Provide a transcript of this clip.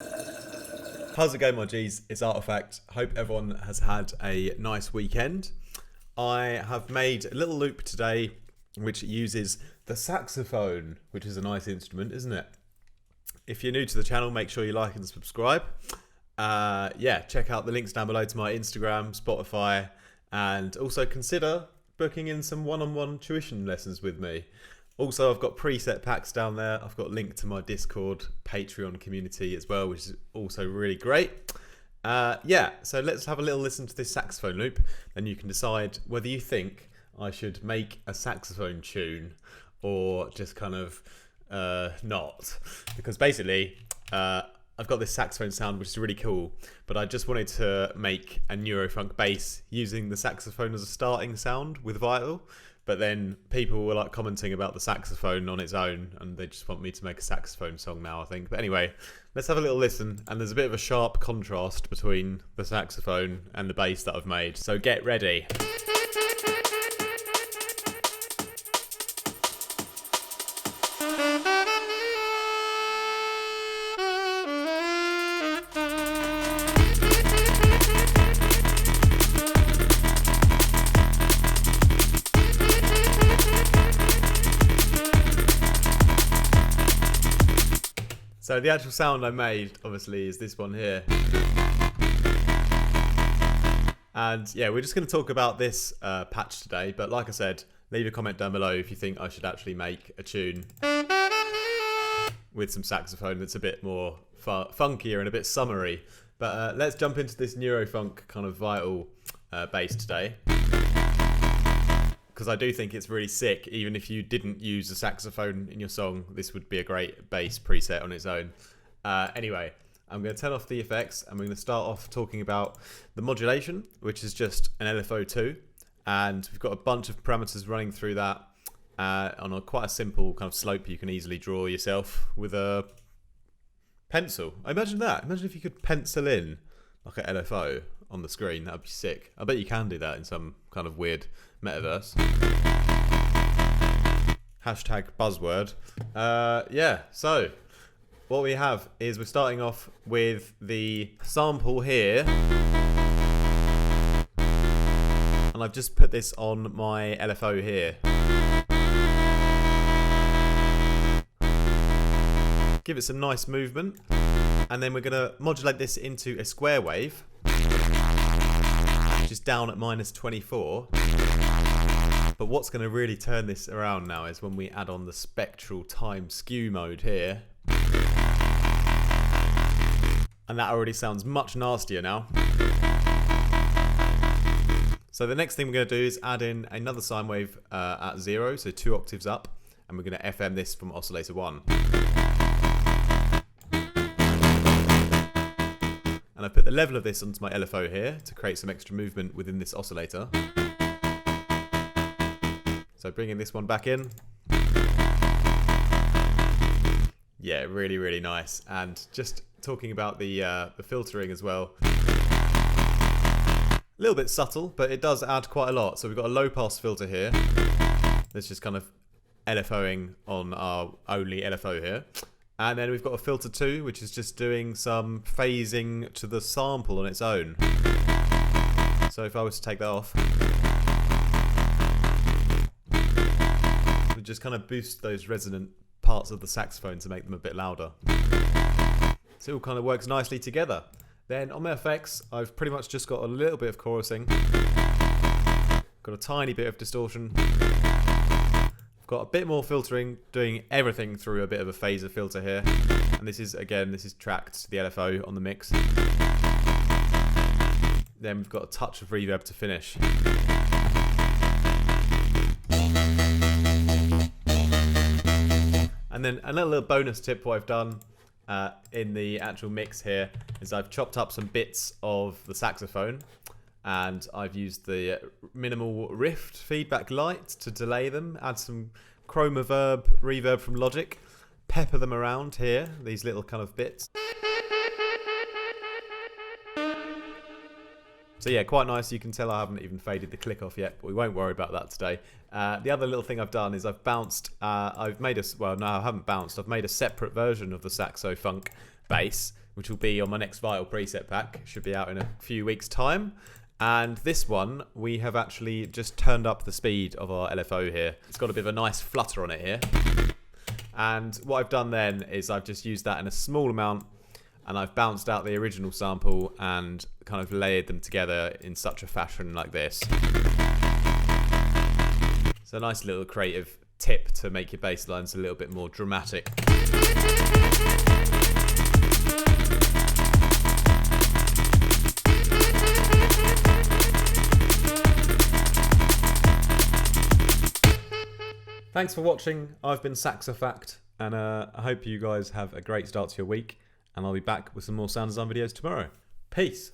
How's it going, my G's? It's Artifact. Hope everyone has had a nice weekend. I have made a little loop today which uses the saxophone, which is a nice instrument, isn't it? If you're new to the channel, make sure you like and subscribe. Check out the links down below to my Instagram, Spotify, and also consider booking in some one-on-one tuition lessons with me. Also, I've got preset packs down there. I've got a link to my Discord, Patreon community as well, which is also really great. So let's have a little listen to this saxophone loop. Then you can decide whether you think I should make a saxophone tune or just kind of not. Because basically, I've got this saxophone sound, which is really cool, but I just wanted to make a Neurofunk bass using the saxophone as a starting sound with Vital. But then people were like commenting about the saxophone on its own, and they just want me to make a saxophone song now, I think. But anyway, let's have a little listen. And there's a bit of a sharp contrast between the saxophone and the bass that I've made. So get ready. So the actual sound I made, obviously, is this one here. And yeah, we're just going to talk about this patch today. But like I said, leave a comment down below if you think I should actually make a tune with some saxophone that's a bit more funkier and a bit summery. But let's jump into this Neurofunk kind of Vital bass today. Because I do think it's really sick. Even if you didn't use a saxophone in your song, this would be a great bass preset on its own. Anyway, I'm going to turn off the effects and we're going to start off talking about the modulation, which is just an LFO2. And we've got a bunch of parameters running through that on quite a simple kind of slope you can easily draw yourself with a pencil. Imagine that. Imagine if you could pencil in like an LFO on the screen. That would be sick. I bet you can do that in some kind of weird metaverse. Hashtag buzzword. So what we have is we're starting off with the sample here. And I've just put this on my LFO here. Give it some nice movement. And then we're going to modulate this into a square wave, which is down at -24. But what's going to really turn this around now is when we add on the spectral time skew mode here. And that already sounds much nastier now. So the next thing we're going to do is add in another sine wave at 0, so 2 octaves up. And we're going to FM this from oscillator 1. And I've put the level of this onto my LFO here to create some extra movement within this oscillator. So bringing this one back in. Yeah, really, really nice. And just talking about the filtering as well. A little bit subtle, but it does add quite a lot. So we've got a low pass filter here. That's just kind of LFOing on our only LFO here. And then we've got a filter 2, which is just doing some phasing to the sample on its own. So if I was to take that off, we just kind of boost those resonant parts of the saxophone to make them a bit louder. So it all kind of works nicely together. Then on my effects, I've pretty much just got a little bit of chorusing. Got a tiny bit of distortion. Got a bit more filtering, doing everything through a bit of a phaser filter here. And this is tracked to the LFO on the mix. Then we've got a touch of reverb to finish. And then another little bonus tip what I've done in the actual mix here is I've chopped up some bits of the saxophone. And I've used the minimal rift feedback light to delay them, add some chroma reverb from Logic, pepper them around here, these little kind of bits. So yeah, quite nice. You can tell I haven't even faded the click off yet, but we won't worry about that today. The other little thing I've done is I've bounced, I've made a, well no I haven't bounced, I've made a separate version of the Saxofunk bass, which will be on my next Vital preset pack. Should be out in a few weeks' time. And this one, we have actually just turned up the speed of our LFO here. It's got a bit of a nice flutter on it here. And what I've done then is I've just used that in a small amount, and I've bounced out the original sample and kind of layered them together in such a fashion like this. It's a nice little creative tip to make your bass lines a little bit more dramatic. Thanks for watching. I've been Saxofunk, and I hope you guys have a great start to your week, and I'll be back with some more sound design videos tomorrow. Peace.